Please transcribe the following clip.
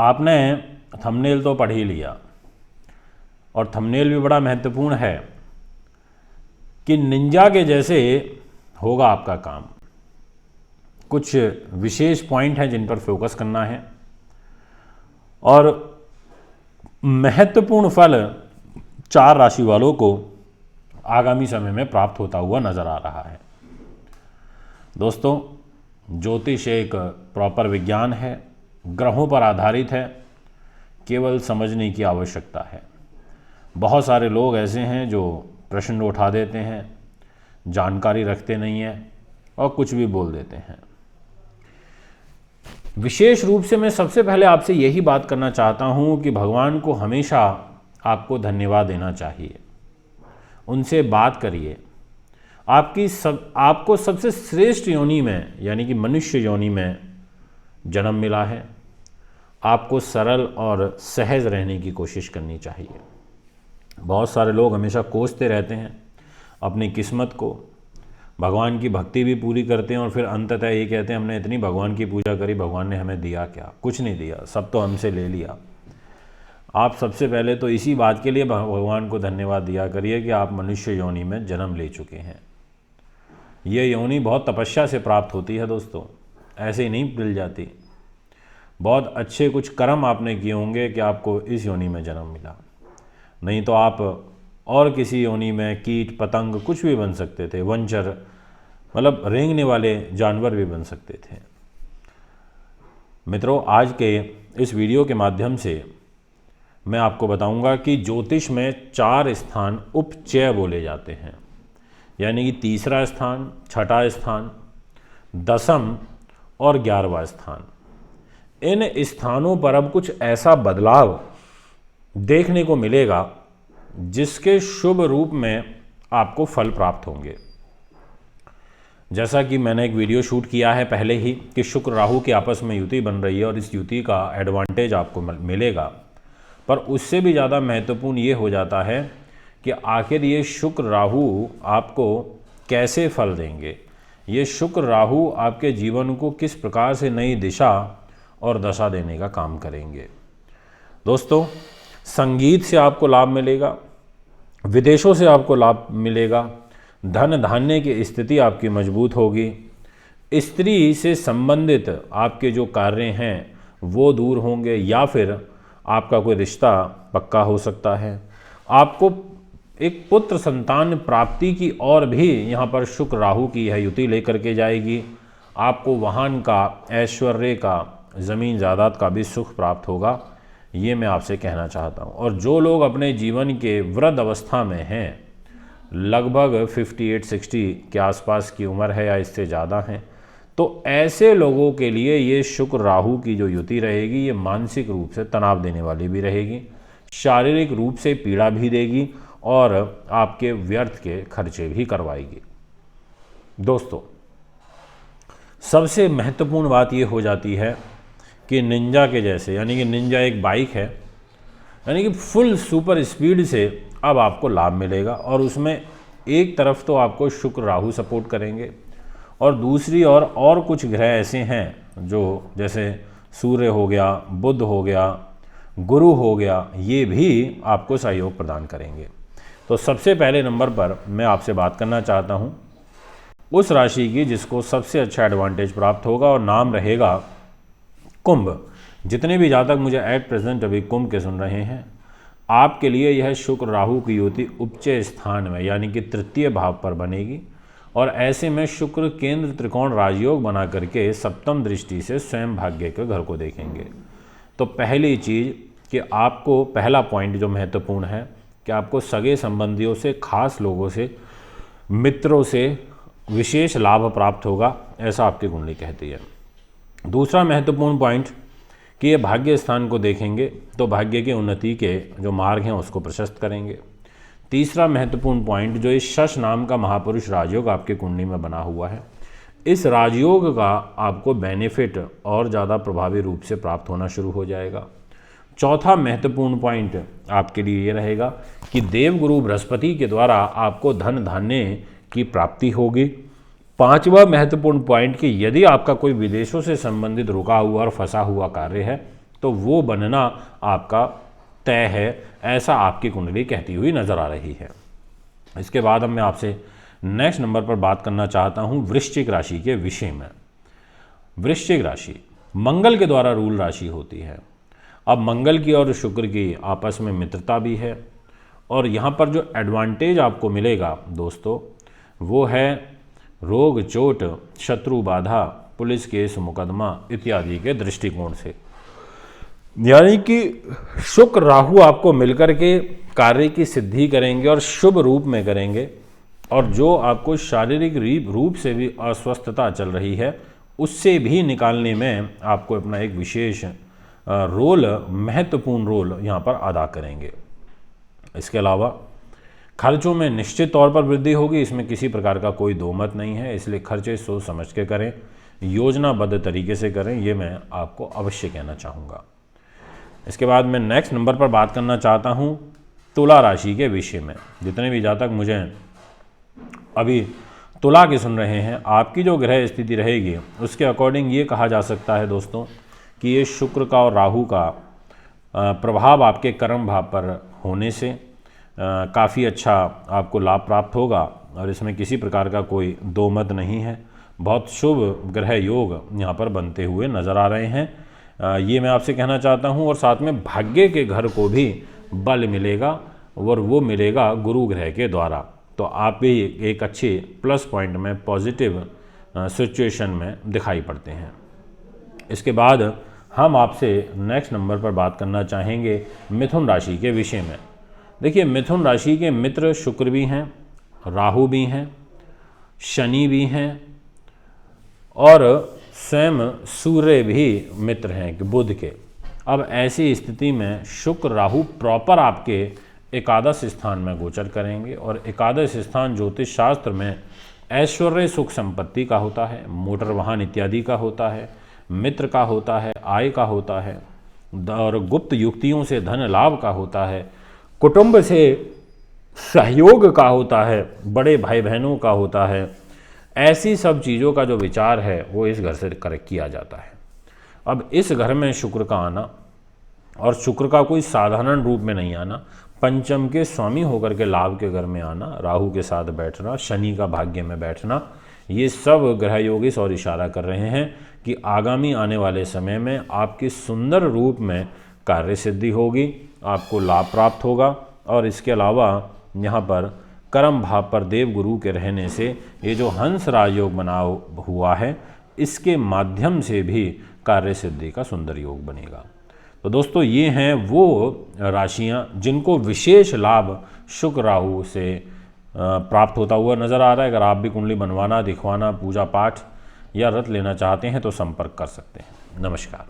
आपने थंबनेल तो पढ़ ही लिया और थंबनेल भी बड़ा महत्वपूर्ण है कि निंजा के जैसे होगा आपका काम। कुछ विशेष पॉइंट हैं जिन पर फोकस करना है और महत्वपूर्ण फल 4 राशि वालों को आगामी समय में प्राप्त होता हुआ नजर आ रहा है। दोस्तों, ज्योतिष एक प्रॉपर विज्ञान है, ग्रहों पर आधारित है, केवल समझने की आवश्यकता है। बहुत सारे लोग ऐसे हैं जो प्रश्न उठा देते हैं, जानकारी रखते नहीं हैं और कुछ भी बोल देते हैं। विशेष रूप से मैं सबसे पहले आपसे यही बात करना चाहता हूं कि भगवान को हमेशा आपको धन्यवाद देना चाहिए। उनसे बात करिए। आपको सबसे श्रेष्ठ योनि में यानी कि मनुष्य योनि में जन्म मिला है। आपको सरल और सहज रहने की कोशिश करनी चाहिए। बहुत सारे लोग हमेशा कोसते रहते हैं अपनी किस्मत को, भगवान की भक्ति भी पूरी करते हैं और फिर अंततः ये कहते हैं हमने इतनी भगवान की पूजा करी, भगवान ने हमें दिया क्या? कुछ नहीं दिया, सब तो हमसे ले लिया। आप सबसे पहले तो इसी बात के लिए भगवान को धन्यवाद दिया करिए कि आप मनुष्य योनि में जन्म ले चुके हैं। ये योनि बहुत तपस्या से प्राप्त होती है दोस्तों, ऐसे ही नहीं मिल जाती। बहुत अच्छे कुछ कर्म आपने किए होंगे कि आपको इस योनि में जन्म मिला, नहीं तो आप और किसी योनि में कीट पतंग कुछ भी बन सकते थे, वंचर मतलब रेंगने वाले जानवर भी बन सकते थे। मित्रों, आज के इस वीडियो के माध्यम से मैं आपको बताऊंगा कि ज्योतिष में 4 स्थान उपचय बोले जाते हैं, यानी कि तीसरा स्थान, छठा स्थान, 10वां और 11वां स्थान। इन स्थानों पर अब कुछ ऐसा बदलाव देखने को मिलेगा जिसके शुभ रूप में आपको फल प्राप्त होंगे। जैसा कि मैंने एक वीडियो शूट किया है पहले ही कि शुक्र राहु की आपस में युति बन रही है और इस युति का एडवांटेज आपको मिलेगा, पर उससे भी ज़्यादा महत्वपूर्ण ये हो जाता है कि आखिर ये शुक्र राहु आपको कैसे फल देंगे। ये शुक्र राहु आपके जीवन को किस प्रकार से नई दिशा और दशा देने का काम करेंगे। दोस्तों, संगीत से आपको लाभ मिलेगा, विदेशों से आपको लाभ मिलेगा, धन धान्य की स्थिति आपकी मजबूत होगी, स्त्री से संबंधित आपके जो कार्य हैं वो दूर होंगे या फिर आपका कोई रिश्ता पक्का हो सकता है। आपको एक पुत्र संतान प्राप्ति की और भी यहाँ पर शुक्र राहु की यह युति लेकर के जाएगी। आपको वाहन का, ऐश्वर्य का, ज़मीन जायदाद का भी सुख प्राप्त होगा, ये मैं आपसे कहना चाहता हूँ। और जो लोग अपने जीवन के वृद्ध अवस्था में हैं, लगभग 58-60 के आसपास की उम्र है या इससे ज़्यादा हैं, तो ऐसे लोगों के लिए ये शुक्र राहु की जो युति रहेगी ये मानसिक रूप से तनाव देने वाली भी रहेगी, शारीरिक रूप से पीड़ा भी देगी और आपके व्यर्थ के खर्चे भी करवाएगी। दोस्तों, सबसे महत्वपूर्ण बात ये हो जाती है कि निंजा के जैसे, यानी कि निंजा एक बाइक है, यानी कि फुल सुपर स्पीड से अब आपको लाभ मिलेगा और उसमें एक तरफ तो आपको शुक्र राहु सपोर्ट करेंगे और दूसरी ओर और कुछ ग्रह ऐसे हैं जो जैसे सूर्य हो गया, बुध हो गया, गुरु हो गया, ये भी आपको सहयोग प्रदान करेंगे। तो सबसे पहले नंबर पर मैं आपसे बात करना चाहता हूँ उस राशि की जिसको सबसे अच्छा एडवांटेज प्राप्त होगा और नाम रहेगा कुंभ। जितने भी जातक मुझे एट प्रेजेंट अभी कुंभ के सुन रहे हैं, आपके लिए यह शुक्र राहु की युति उपचय स्थान में यानी कि तृतीय भाव पर बनेगी और ऐसे में शुक्र केंद्र त्रिकोण राजयोग बना करके सप्तम दृष्टि से स्वयं भाग्य के घर को देखेंगे। तो पहली चीज़ कि आपको, पहला पॉइंट जो महत्वपूर्ण है कि आपको सगे संबंधियों से, खास लोगों से, मित्रों से विशेष लाभ प्राप्त होगा, ऐसा आपकी कुंडली कहती है। दूसरा महत्वपूर्ण पॉइंट कि ये भाग्य स्थान को देखेंगे तो भाग्य की उन्नति के जो मार्ग हैं उसको प्रशस्त करेंगे। तीसरा महत्वपूर्ण पॉइंट जो इस शश नाम का महापुरुष राजयोग आपके कुंडली में बना हुआ है, इस राजयोग का आपको बेनिफिट और ज़्यादा प्रभावी रूप से प्राप्त होना शुरू हो जाएगा। चौथा महत्वपूर्ण पॉइंट आपके लिए ये रहेगा कि देवगुरु बृहस्पति के द्वारा आपको धन धान्य की प्राप्ति होगी। पांचवा महत्वपूर्ण पॉइंट कि यदि आपका कोई विदेशों से संबंधित रुका हुआ और फंसा हुआ कार्य है तो वो बनना आपका तय है, ऐसा आपकी कुंडली कहती हुई नजर आ रही है। इसके बाद अब मैं आपसे नेक्स्ट नंबर पर बात करना चाहता हूं वृश्चिक राशि के विषय में। वृश्चिक राशि मंगल के द्वारा रूल राशि होती है। अब मंगल की और शुक्र की आपस में मित्रता भी है, और यहाँ पर जो एडवांटेज आपको मिलेगा दोस्तों वो है रोग, चोट, शत्रु बाधा, पुलिस केस, मुकदमा इत्यादि के दृष्टिकोण से। यानी कि शुक्र राहु आपको मिलकर के कार्य की सिद्धि करेंगे और शुभ रूप में करेंगे, और जो आपको शारीरिक रूप से भी अस्वस्थता चल रही है उससे भी निकालने में आपको अपना एक विशेष रोल, महत्वपूर्ण रोल यहाँ पर अदा करेंगे। इसके अलावा खर्चों में निश्चित तौर पर वृद्धि होगी, इसमें किसी प्रकार का कोई दो मत नहीं है, इसलिए खर्चे सोच समझ के करें, योजनाबद्ध तरीके से करें, ये मैं आपको अवश्य कहना चाहूँगा। इसके बाद मैं नेक्स्ट नंबर पर बात करना चाहता हूँ तुला राशि के विषय में। जितने भी जातक मुझे अभी तुला के सुन रहे हैं, आपकी जो ग्रह स्थिति रहेगी उसके अकॉर्डिंग ये कहा जा सकता है दोस्तों कि ये शुक्र का और राहु का प्रभाव आपके कर्म भाव पर होने से काफ़ी अच्छा आपको लाभ प्राप्त होगा, और इसमें किसी प्रकार का कोई दो मत नहीं है। बहुत शुभ ग्रह योग यहाँ पर बनते हुए नज़र आ रहे हैं, ये मैं आपसे कहना चाहता हूँ। और साथ में भाग्य के घर को भी बल मिलेगा, और वो मिलेगा गुरु ग्रह के द्वारा। तो आप भी एक अच्छे प्लस पॉइंट में, पॉजिटिव सिचुएशन में दिखाई पड़ते हैं। इसके बाद हम आपसे नेक्स्ट नंबर पर बात करना चाहेंगे मिथुन राशि के विषय में। देखिए, मिथुन राशि के मित्र शुक्र भी हैं, राहु भी हैं, शनि भी हैं, और स्वयं सूर्य भी मित्र हैं कि बुध के। अब ऐसी स्थिति में शुक्र राहु प्रॉपर आपके एकादश स्थान में गोचर करेंगे, और एकादश स्थान ज्योतिष शास्त्र में ऐश्वर्य, सुख, संपत्ति का होता है, मोटर वाहन इत्यादि का होता है, मित्र का होता है, आय का होता है, और गुप्त युक्तियों से धन लाभ का होता है, कुटुंब से सहयोग का होता है, बड़े भाई बहनों का होता है। ऐसी सब चीज़ों का जो विचार है वो इस घर से किया जाता है। अब इस घर में शुक्र का आना, और शुक्र का कोई साधारण रूप में नहीं आना, पंचम के स्वामी होकर के लाभ के घर में आना, राहु के साथ बैठना, शनि का भाग्य में बैठना, ये सब ग्रह योग इस और इशारा कर रहे हैं कि आगामी आने वाले समय में आपके सुंदर रूप में कार्य सिद्धि होगी, आपको लाभ प्राप्त होगा। और इसके अलावा यहाँ पर कर्म भाव पर देव गुरु के रहने से ये जो हंस राज योग बना हुआ है, इसके माध्यम से भी कार्य सिद्धि का सुंदर योग बनेगा। तो दोस्तों, ये हैं वो राशियाँ जिनको विशेष लाभ शुक्र राहु से प्राप्त होता हुआ नज़र आ रहा है। अगर आप भी कुंडली बनवाना, दिखवाना, पूजा पाठ या व्रत लेना चाहते हैं तो संपर्क कर सकते हैं। नमस्कार।